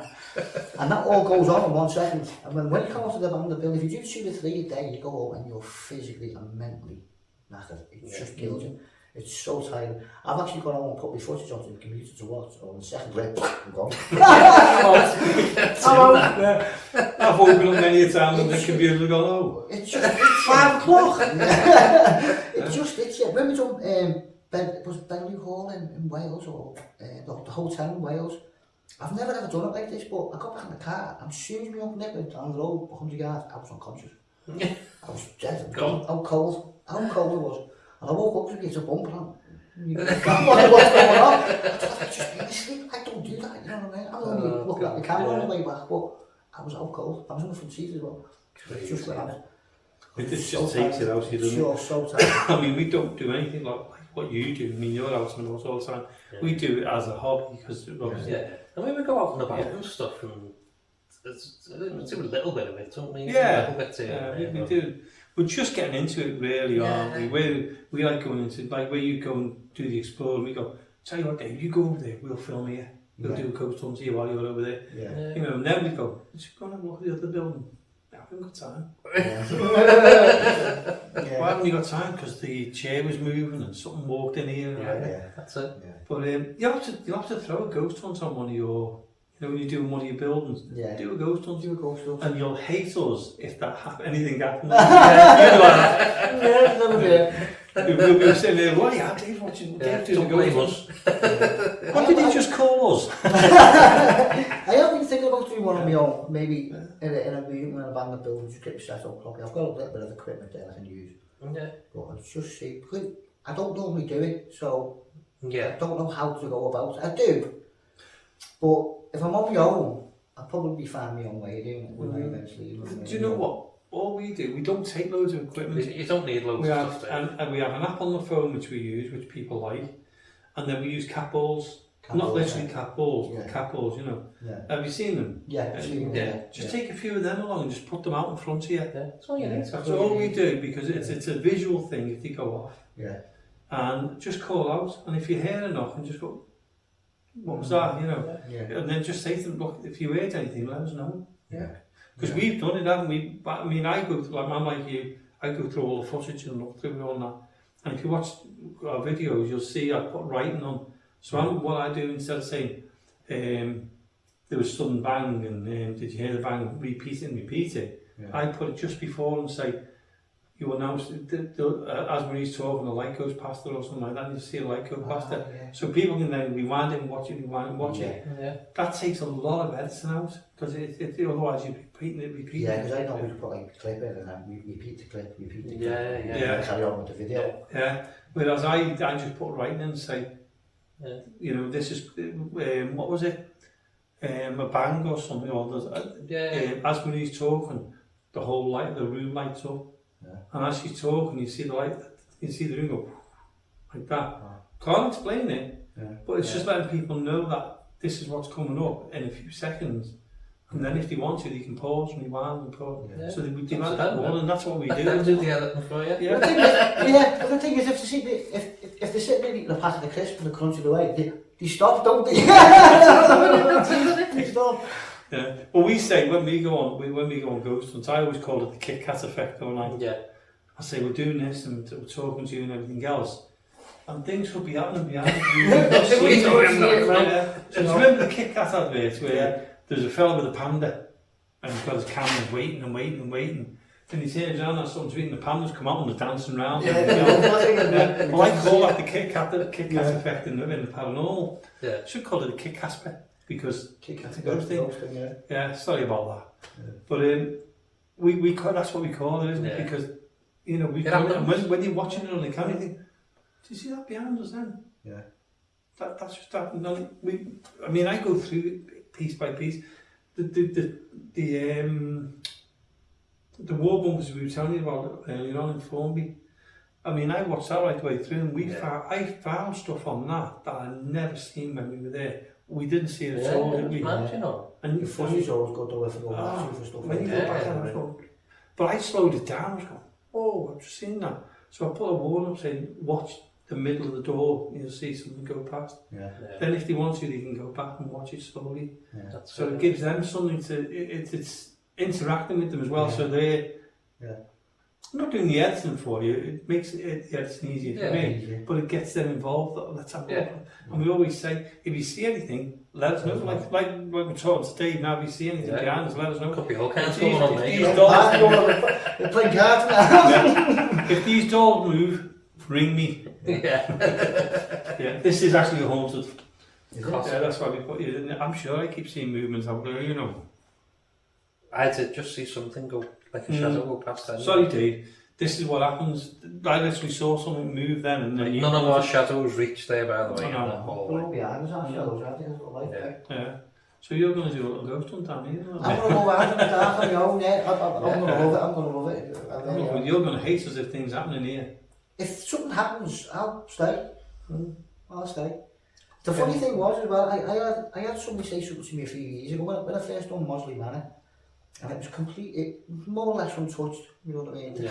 And that all goes on in 1 second. And when you come off to the band of the building, if you do 2 to 3 a day, you go home and you're physically and mentally knackered. It just kills you. It's so tiring. I've actually gone home and put my footage onto the computer to watch, or on the second rip, I'm gone. I've woken up many a time and the computer's gone, oh. It's 5 o'clock. It's when we done Bentley Hall in Wales, or the hotel in Wales, I've never ever done it like this, but I got back in the car, and as soon as my uncle nipped went down the road 100 yards, I was unconscious. I was dead. How cold it was. And I woke up to get a bump and I wonder what's going on. I've just been asleep. I don't do that, you know what I mean? I'm only looking at the camera on the way back, but I was out cold. I was on the front seat as well. Just where I was. It just takes it out of you, doesn't it? Sure, so tired. I mean, we don't do anything like what you do. I mean, you're out and about all the time. Yeah. We do it as a hobby because obviously. Yeah. I mean, we go out and about and stuff, and we do a little bit of it, don't we? Yeah, a little bit we do. We're just getting into it, really, aren't we? We like going into, like, where you go and do the explore, and we go, tell you what, Dave, you go over there, we'll film here. We'll do a ghost hunt here while you're over there. Yeah. You know, and then we go, just go and have a look at the other building. I haven't got time. Why haven't you got time? Because the chair was moving and something walked in here. Yeah, that's it. Yeah. But you have to throw a ghost hunt on one of your, you know, when you're doing one of your buildings. Yeah. Do a ghost hunt. Do a ghost hunt. And you'll hate us if that anything happens. Yeah, never did. We'll be sitting there, what are you Dave watching? Yeah, Dave doing don't a blame ghost us. hunt. What did he just call us? I have been thinking about doing one of my own, maybe in a meeting when I bang the building, just get it set up properly. I've got a little bit of equipment there I can use. Yeah. But I'll just see, because I don't normally do it, so Yeah. I don't know how to go about it. I do, but if I'm on my own, I'll probably find my own way of doing it, wouldn't I, eventually? Do you know what? All we do, we don't take loads of equipment. You don't need loads of stuff. And we have an app on the phone which we use, which people like, and then we use cat balls. Not literally cat balls, but cat balls, you know. Yeah. Have you seen them? Yeah, I've seen them. Yeah. Just take a few of them along and just put them out in front of you. Yeah, that's all you need. That's all we do, because it's a visual thing if they go off. Yeah. And just call out, and if you hear a knock, and just go, what was that, you know? Yeah. And then just say to them, look, if you heard anything, let us know. Yeah. Because we've done it, haven't we? I mean, I go through, like, I'm like you, I go through all the footage and look through all that. And if you watch our videos, you'll see I put writing on. So what I do, instead of saying, there was sudden bang, and did you hear the bang, repeat it, I put it just before and say, you will now, as Marie's talking, the light goes past her or something like that, and you see the light go past her. Yeah. So people can then rewind it and watch it, Yeah. That takes a lot of editing out, because otherwise you're repeating it. Yeah, because I know we put like clip in and then we repeat the clip. Yeah. Carry on with the video. Yeah. Whereas I just put writing in and say, you know, this is, what was it? A bang or something, or as Marie's talking, the whole light, the room lights up. Yeah. And as she's talking, you see the light, you see the room go like that. Can't explain it, but it's just letting people know that this is what's coming up in a few seconds. And then if they want to, they can pause and rewind and pause. Yeah. So they like that one, and that's what we do. They'll do the editing for you. Yeah. But the thing is, if they're sitting there eating a packet of crisps and they're crunching away, they stop, don't they? They stop. Yeah. Well, we say when we go on ghost hunts, I always call it the Kit Kat effect, don't I? Yeah. I say we're doing this and we're talking to you and everything else, and things could be happening behind you. Just remember the Kit Kat advert where there's a fella with a panda and he's got his camera waiting. Then he turns around and something's eating, the pandas come out and they're dancing around. Well, I call that the Kit Kat effect in the paranormal. Yeah. Should call it the Kit Kat, because Kit Kat ghosting. Yeah, sorry about that. But we call, that's what we call it, isn't it? Because you know and when you're watching it on the camera, you think, do you see that behind us then? Yeah. That's just happened. I mean, I go through it piece by piece. The war bunkers we were telling you about earlier on in Formby. I mean, I watched that right the way through, and I found stuff on that I'd never seen when we were there. We didn't see it at all, did we? Mad, you know. And your footage always good though if you go back for stuff. When you go back and I was going, but I slowed it down. I was going, oh, I've just seen that. So I put a warning up saying, watch the middle of the door. You'll see something go past. Then if they want to, they can go back and watch it slowly. So it gives them something to. It's interacting with them as well. So they're not doing the editing for you. It makes the editing easier for me, but it gets them involved. Let's have a look. And we always say, if you see anything, let us know. Like when we're talking to Dave now, if you see anything behind us, let us know. Could be all kinds going on, mate. They're playing cards now. If these dolls move, ring me. Yeah. This is actually a haunted. Yeah, that's why we put it in there. I'm sure I keep seeing movements out there, you know. I did just see something go, like a shadow go past them. Sorry, Dave. this is what happens. I literally saw something move then, and then None of our shadows reached there, by the way, in the We're hallway. all behind us, our shadows, aren't they? Because we're like that. Yeah. So you're going to do a little ghost hunt, aren't you? I'm going to go out in the dark on my own, yeah. I'm going to love it, I'm going to love it. But you're going to hate us if things happening here. If something happens, I'll stay. I'll stay. The funny thing was as well, I had somebody say something to me a few years ago when I first done Mosley Manor, and it was more or less untouched, you know what I mean? The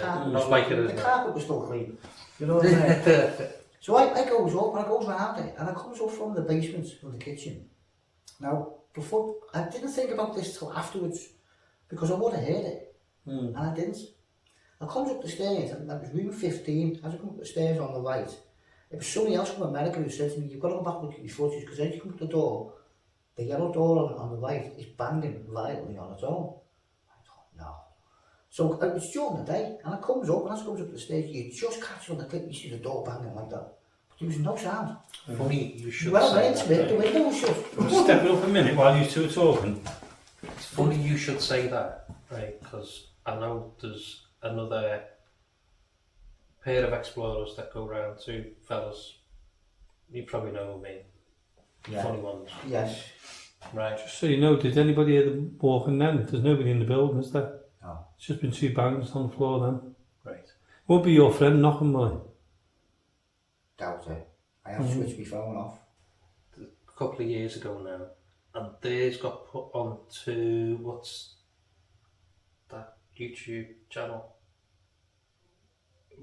carpet was still clean, you know what I mean? So I goes up and I goes round it, and I comes up from the basement of the kitchen. Now, before, I didn't think about this till afterwards, because I would have heard it, and I didn't. I comes up the stairs, and that was room 15, as I come up the stairs on the right, it was somebody else from America who said to me, you've got to go back and look at your footage, because as you come up the door, the yellow door on the right is banging violently on its own. I thought, no. So it was during the day, and I comes up, and as I comes up the stairs, you just catch on the clip, you see the door banging like that. But there was no sound. Funny you should Well, say into it, the window was shut. Step it up a minute while you two are talking. It's funny you should say that, right? Because I know there's another pair of explorers that go round too, fellas. You probably know who I mean. Yeah. Funny ones. Yes. Right. Just so you know, did anybody hear them walking then? There's nobody in the building, is there? No. It's just been 2 bangs on the floor then. Right. Won't be your friend knocking, will Doubt it. I have switched my phone off. A couple of years ago now, and theirs got put onto what's that YouTube channel?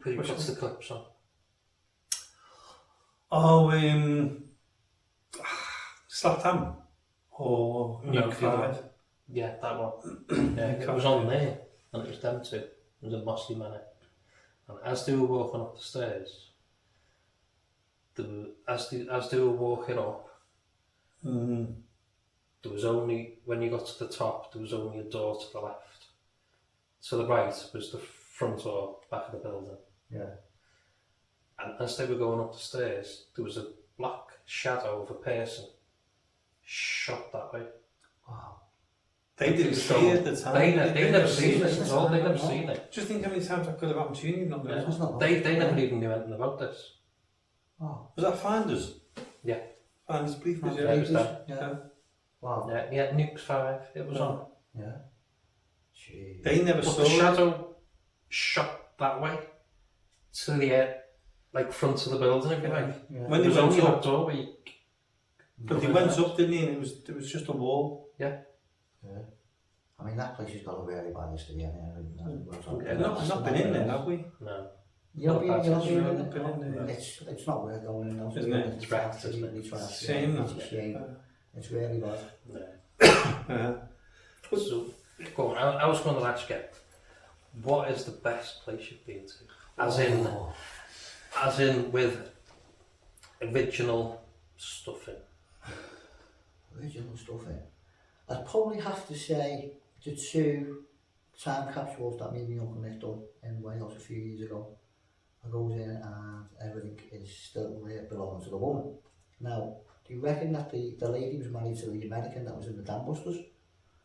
Where he puts the clips on. Oh, Slatham or Nuke 5. Yeah, that one. Yeah, it was on there, and it was them two. It was a Mosley Manor. And as they were walking up the stairs, as they were walking up, there was only, when you got to the top, there was only a door to the left. To the right was the front door, back of the building. Yeah. And as they were going up the stairs, there was a black shadow of a person shot that way. Wow. They didn't see it at the time. They never seen it at all. They never seen it. Just think how many times that could have happened to you and you've not noticed. They never even knew anything about this. Oh. Was that Finders? Yeah. Finders Briefers, Yeah, it was them. Yeah. Wow. Yeah, Nukes 5, it was on. Yeah. Jeez. They never But saw the it. shadow shot that way to the like front of the building, if you like. Yeah. When It they was went only up, that doorway. but they went up, didn't they? And it was just a wall. Yeah. I mean, that place has got a really bad history anyway. Yeah, I've not been in there, have we? No. You'll be in Been there. in there. It's not worth going in. Isn't it? It's wrecked, isn't it? It's wrecked. Shame. It's a shame. It's really bad. No. So, go on, I was going to ask you, what is the best place you've been to? As in with original stuff in. Original stuff in. I'd probably have to say the 2 time capsules that me and my uncle Nick done in Wales a few years ago. I goes in and everything is still there belonging to the woman. Now, do you reckon that the lady was married to the American that was in the Dam Busters?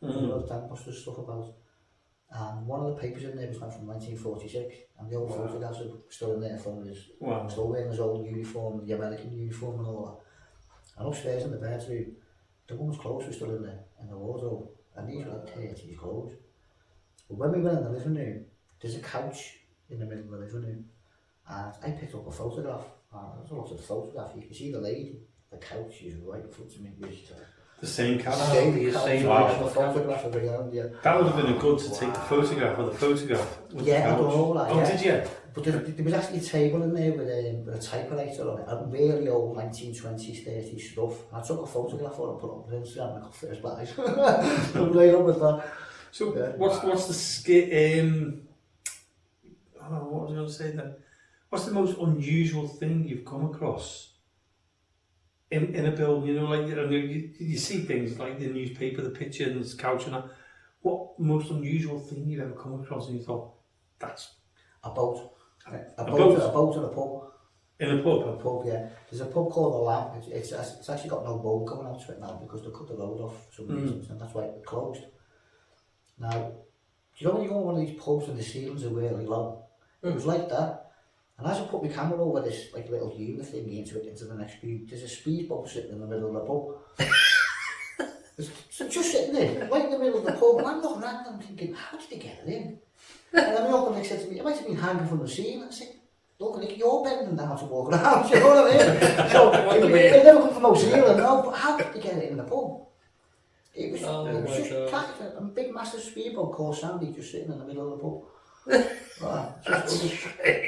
You know the Dam Busters stuff about? And one of the papers in there was from 1946, and the old photographs are still in there from his, still wearing his old uniform, the American uniform and all that. And upstairs in the bedroom, the woman's clothes were still in there, in the wardrobe, and these were like 30 clothes. But when we went in the living room, there's a couch in the middle of the living room, and I picked up a photograph, and there's a lot of the photograph, you can see the lady, the couch is right in front of me. The same couch? The same photograph of around, yeah. That would have been a good to take the photograph of the photograph. Yeah, I don't know that. Oh, did you? But there was actually a table in there with a typewriter on it, and really old 1920s, 30s stuff. I took a photograph of it and put it up on Instagram and I got first buys. I'm right up with that. So what's the skit? I don't know, what was I going to say then? What's the most unusual thing you've come across in a building? You know, like you see things like the newspaper, the picture, and the couch and that. What most unusual thing you've ever come across and you thought that's a boat? A boat? boat in a pub. In a pub? A pub, yeah. There's a pub called The Lamp. It's actually got no boat going out to it now because they cut the road off for some reasons, and that's why it closed. Now, do you know when you go on one of these pubs and the ceilings are really low? It was like that. And as I put my camera over this like little unit thing into the next screen, there's a speedboat sitting in the middle of the pub. So just sitting there, right in the middle of the pub, and I'm looking at it and I'm thinking, how did they get it in? And then my uncle Nick said to me, it might have been hanging from the ceiling. I said, look Nick, you're bending down to walk around, you know what I mean? So it never come from no ceiling, no, but how did they get it in the pub? It was just classic, a big massive speedboat called Sandy just sitting in the middle of the pub. Right,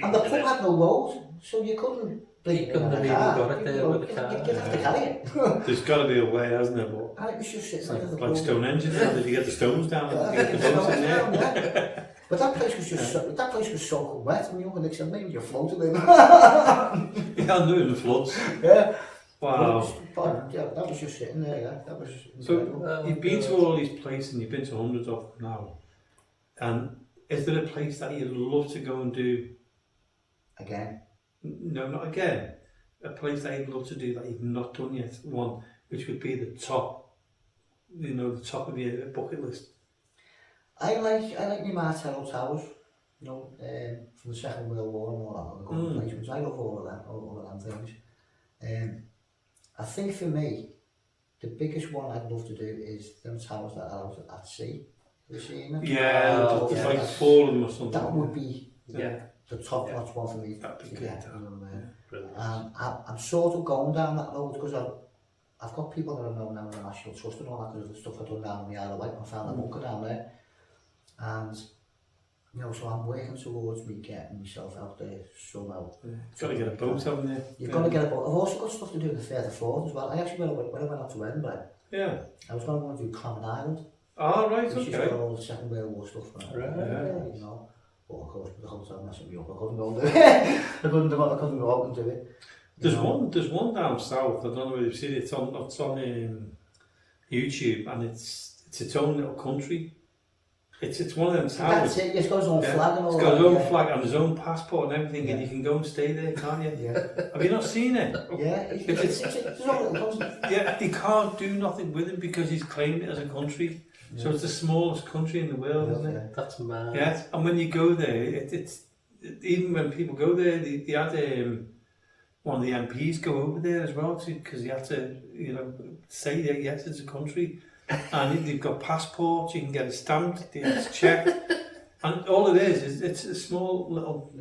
and the pub had no road, so you couldn't bring it in a car. You'd have to carry it. There's got to be a way, hasn't there? But and it was just sitting in the like pub. Stonehenge, how did you get the stones down? Did you get the boats in there? Yeah. But that place was just that place was so wet, and you Nick said, maybe you're floating in. Yeah, I knew in the floods. Yeah. Wow. But yeah, that was just sitting there, yeah. That was So you've been to all these places and you've been to hundreds of them now. And is there a place that you'd love to go and do? Again? No, not again. A place that you'd love to do that you've not done yet. One which would be the top, you know, the top of your bucket list. I like my Martello Towers, you know, from the Second World War and all that. The place, which I love all of them things. I think for me, the biggest one I'd love to do is them towers that are out at sea. Have you seen them? Yeah, it's like four of them or something. That would be Yeah. the top notch one for me. That'd be Yeah, good. I'm sort of going down that road because I've got people that I know now in the National Trust and all that because of the stuff I've done down in the Isle of Wight. I found a bunker down there, and you know, so I'm working towards me getting myself out there somehow. You've got to get a boat, haven't you? You've got to get a boat. I've also got stuff to do in the further forward as well. I actually, when I went out to Edinburgh, I was going to do Common Island. Oh, right, which okay. has got all the Second World War stuff on it. Right. Yeah, you know. But of course, the hotel messing me up. I couldn't go and do it. I couldn't go out and do it. There's one down south. I don't know whether you've seen it. It's on YouTube, and it's its own little country. It's one of them towers. That's it. It's got its own flag and all. It's got its own flag and its own passport and everything, and you can go and stay there, can't you? Yeah. Have you not seen it? Yeah. It's all little country. Yeah, they can't do nothing with him because he's claimed it as a country. Yeah. So it's the smallest country in the world, isn't it? That's mad. Yeah, and when you go there, it's even when people go there, they had one of the MPs go over there as well because he had to, you know, say that yes, it's a country. And they've got passports, you can get it stamped, it's checked, and all it is it's a small little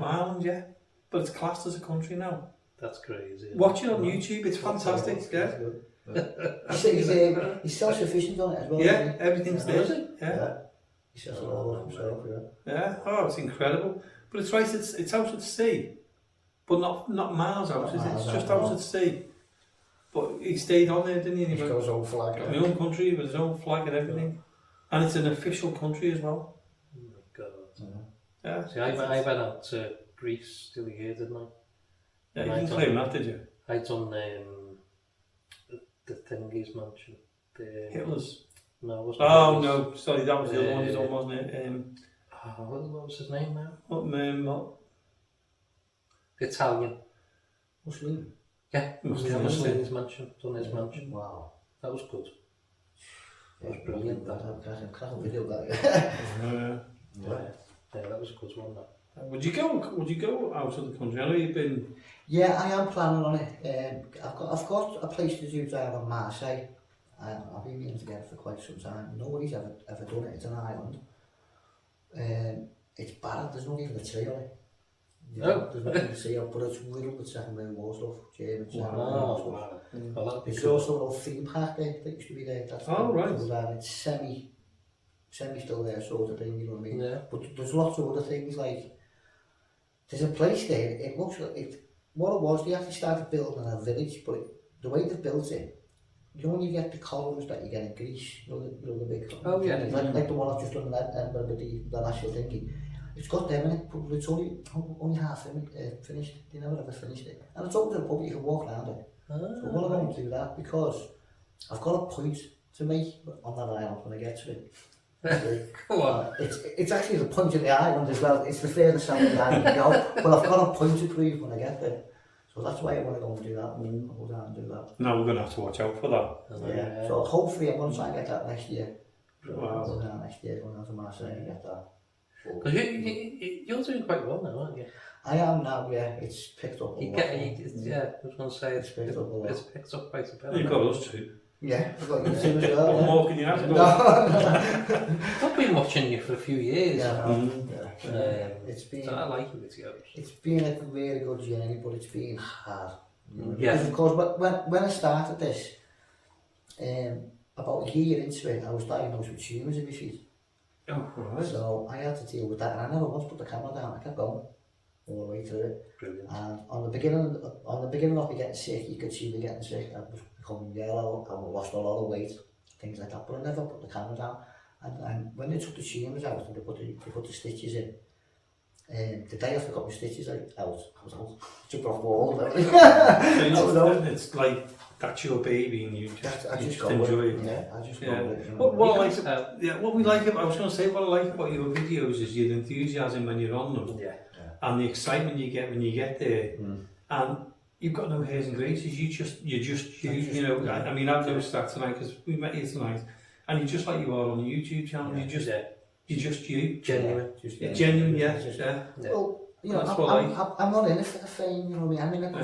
island, yeah, but it's classed as a country now. That's crazy. Watch it on YouTube, it's fantastic, yeah. He's self-sufficient on it as well. Yeah, everything's there. Yeah. He sells it all himself, yeah. Oh, it's incredible. But it's right, it's out at sea, but not miles out, it's just out at sea. But he stayed on there, didn't he? He's got his own flag. His own country with his own flag and everything. And it's an official country as well. Oh my God. Yeah. See, I went out to Greece the other year, didn't I? Yeah, you didn't claim that, did you? I done the Thingy's mansion. Hitler's? No, it wasn't. Oh, no, sorry, that was the other one he's on, wasn't it? What was his name now? What? Italian. Muslim. Yeah, Muslim's mansion, done his mansion. Wow. That was good. That was brilliant. Cracking video that. Yeah, that was a good one. That. Would you go out of the country? I know you've been. Yeah, I am planning on it. I've got a place to do down on Marseille. I've been meaning to get it for quite some time. Nobody's ever done it. It's an island. It's barren. There's not even a tree on it. There's nothing to see, but it's riddled with Second World War stuff. German, stuff. There's also a little theme park there that used to be there. That's right. It's semi still there, sort of thing. You know what I mean? Yeah. But there's lots of other things like. There's a place there. It looks like what it was. They actually started building a village, but the way they built it. You know when you get the columns that you get in Greece, you know the big. Oh yeah. Like the one I've just done in Edinburgh with the national thingy. It's got them in it, but it's only half finished. They never ever finished it. And it's open to the public, you can walk around it. So what I'm going to do that because I've got a point to make on that island when I get to it. Come on. It's actually the point of the island as well. It's the furthest south of the island you go. But I've got a point to prove when I get there. So that's why I want to go and do that. I'll go down and do that. No, we're going to have to watch out for that. Yeah. So hopefully I'm going to try and get that next year. Wow. I'll go down next year, going down to Marseille and get that. Because you're doing quite well now, aren't you? I am now, yeah. It's picked up a lot. Yeah, I was going to say, it's picked up quite a bit. You've got us too. Yeah, I've got you too as well. What more can you have? I've been watching you for a few years. It's been. So I like your videos. It's been a really good journey, but it's been hard. Yeah. Because of course, when I started this, about a year into it, I was diagnosed with tumours in my feet. Oh, right. So I had to deal with that, and I never once put the camera down. I kept going all the way through it. Brilliant. And on the beginning of me getting sick, you could see me getting sick. I was becoming yellow. I lost a lot of weight, things like that. But I never put the camera down. And when they took the tumours out and they put the stitches in, the day after I got my stitches out, I was out. Jumped off the wall. It's like that's your baby, and you just go enjoy it. Yeah, I just go with it. What we like about, I was going to say, what I like about your videos is your enthusiasm when you're on them, and the excitement you get when you get there, and you've got no hairs and graces. You know. I mean, I've noticed that tonight because we met you tonight, and you're just like you are on the YouTube channel. You're just you. Genuine. Genuine, yeah. Well, you know, That's what I'm not in it for the fame, you know what I mean? I mean,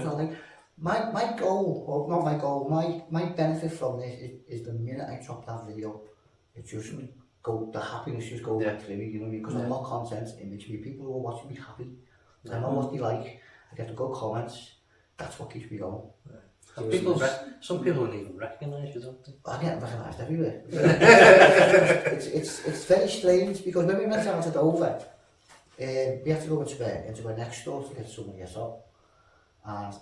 like, my goal, or not my goal, my benefit from this is the minute I drop that video, it just the happiness just goes right through me, you know what I mean? Because I'm not content, it makes me, people who are watching me happy. I know what they like, I get the good comments, that's what keeps me going. Some people don't even recognise you, don't they? I get recognised everywhere. it's very strange because when we went down to Dover, we had to go into our next store to get somebody else up. And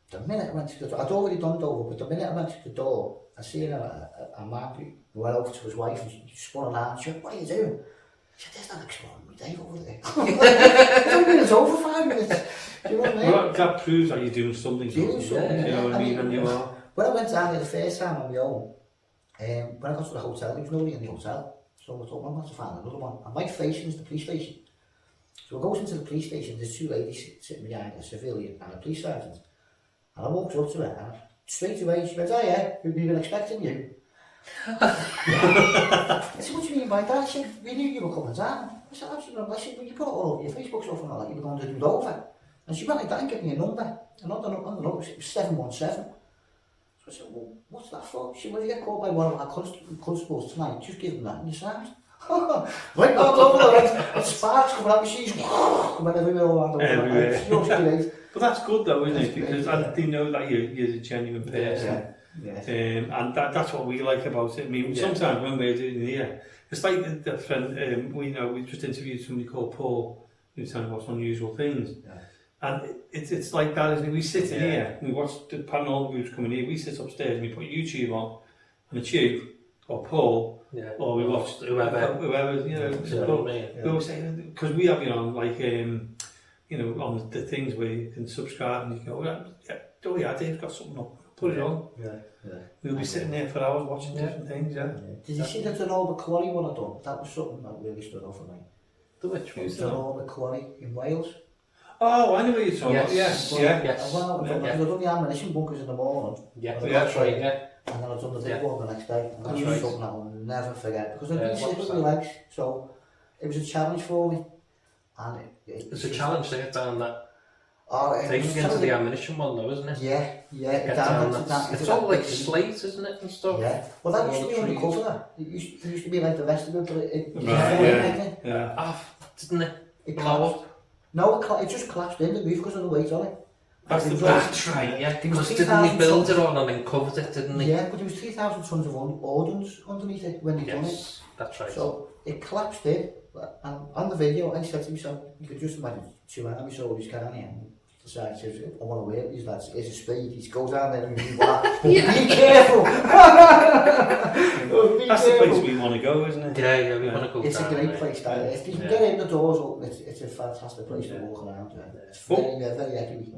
the minute I went to the door, I'd already done Dover, but the minute I went to the door, I seen a man who went over to his wife and she spun an arm. She went, "What are you doing?" She said, "There's not exploring me Dave over there." It's over 5 minutes. Do you know what I mean? Well, that proves that you're doing something. You know what I mean? And you are. When I went down there the first time on my own, when I got to the hotel, there was nobody in the hotel. So I thought, I'm going to find another one. And right facing is the police station. So I goes into the police station, there's two ladies sitting behind a civilian and a police sergeant. And I walked up to her and straight away she went, "Oh yeah, we've been expecting you." I said, "What do you mean by that?" She said, "We knew you were coming down." I said, "Absolutely not." I said, "Well, you put it all over your Facebook stuff and all that, you were going to do Dover." And she went like that and gave me a number. And on the number, it was 717. So I said, "Well, what's that for?" She said, "Well, you get called by one of our constables tonight, just give them that and you're signed." Right back over there, and sparks coming out, she's coming everywhere around the world. But that's good though, isn't it? Because they know that you're a genuine person. And that's what we like about it. I mean, sometimes when we're doing it here, it's like the friend, we just interviewed somebody called Paul, who's telling us unusual things. And it's like that, isn't it? We sit here, we watch the paranormal groups coming here, we sit upstairs and we put YouTube on, and it's you, or Paul, or we watch whoever, you know. We always say, because we have you on, like, you know, on the things where you can subscribe and you go, "Oh yeah, Dave's got something up, put it on." We'll be sitting there for hours watching different things, Did you see the Denorbert Quarry one I done? That was something that really stood out for me. The which one? Denorbert Quarry in Wales. Oh, I know what you're talking about. Yes. Well, I've done the ammunition bunkers in the morning. That's right, And then I've done the big one the next day. And that's something I will never forget. Because I've been sick with my legs. So it was a challenge for me. And it's a challenge to get down that. Taking into the ammunition one though, isn't it? Yeah. It's all like slate, isn't it, and stuff? Yeah. Well, that used to be undercover. It used to be like the rest of it, but didn't it? It collapsed. No, it just collapsed in the roof because of the weight on it. That's right, yeah. Because didn't we build it on and then covered it, didn't we? Yeah, but there was 3,000 tons of ordnance underneath it when they done it. That's right. So it collapsed in, and on the video, I said to myself, you could just imagine 2 enemy soldiers carrying him. So I said, "I want to wear these lads, here's a spade, he goes down there and be careful." That's the place we want to go, isn't it? Yeah, we want to go. It's a great place down there. If you can get in the doors open, it's a fantastic place to walk around. It's very echoey.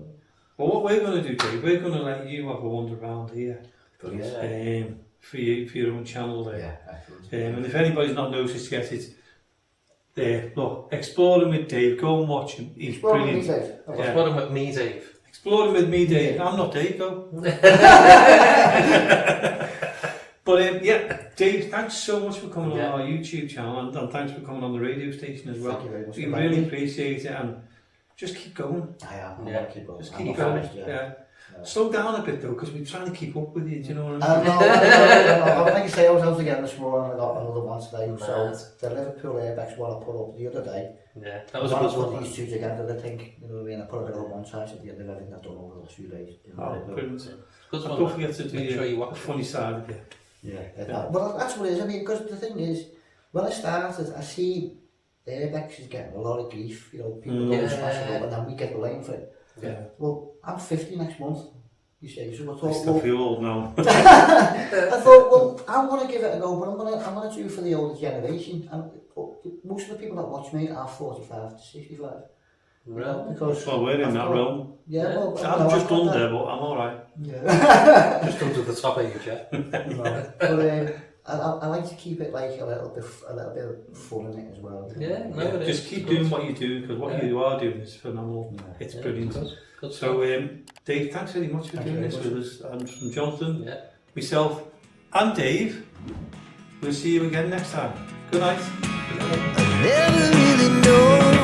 Well, what we're going to do, Dave, we're going to let you have a wander around here. For your own channel there. And if anybody's not noticed yet, it's there. Look, Exploring with Dave. Go and watch him. He's brilliant. Exploring with me, Dave. Exploring with me, Dave. I'm not Dave, though. But Dave, thanks so much for coming Yeah. on our YouTube channel, and thanks for coming on the radio station as well. Thank you very much. We for really having me. appreciate it, and just keep going. I am. Yeah. Keep going. Just I'm keep not going. finished, Yeah. Slow down a bit though, because we're trying to keep up with you. Do you know what I mean? No, like I say, I was out again this morning. I got another one today. So Mad. the Liverpool Airbags one I put up the other day. Yeah, that was a good one. These two together, I think. You know what I mean? I put a bit on one side at the end of everything I've done over the last few days. Oh, brilliant. Good And one. don't forget to do Make sure you the watch funny side of it. Yeah. But that's what it is. I mean, because the thing is, when I started, I see Airbags is getting a lot of grief. You know, people Mm. don't smash it up and then we get blamed for it. Yeah. Well, I'm 50 next month. You say, so I I thought, still well, feel old now. I thought, well, I want to give it a go, but I'm gonna do it for the older generation. And most of the people that watch me are 45 to 65. Right. Because Well, we're in I've that got- realm. Yeah, well, I'm no, just I've got under, that. but I'm alright. Yeah. Just come to the top age, yeah. No, but I like to keep it like a little bit of fun in it as well. You know? Yeah, no, it is. Just keep doing what you do, because what Yeah. you are doing is phenomenal. Yeah. It's Yeah, brilliant. Good So, stuff. Dave, thanks very much for Thank you doing very this with us. And from Jonathan, Yeah. myself, and Dave, we'll see you again next time. Good night. I never really know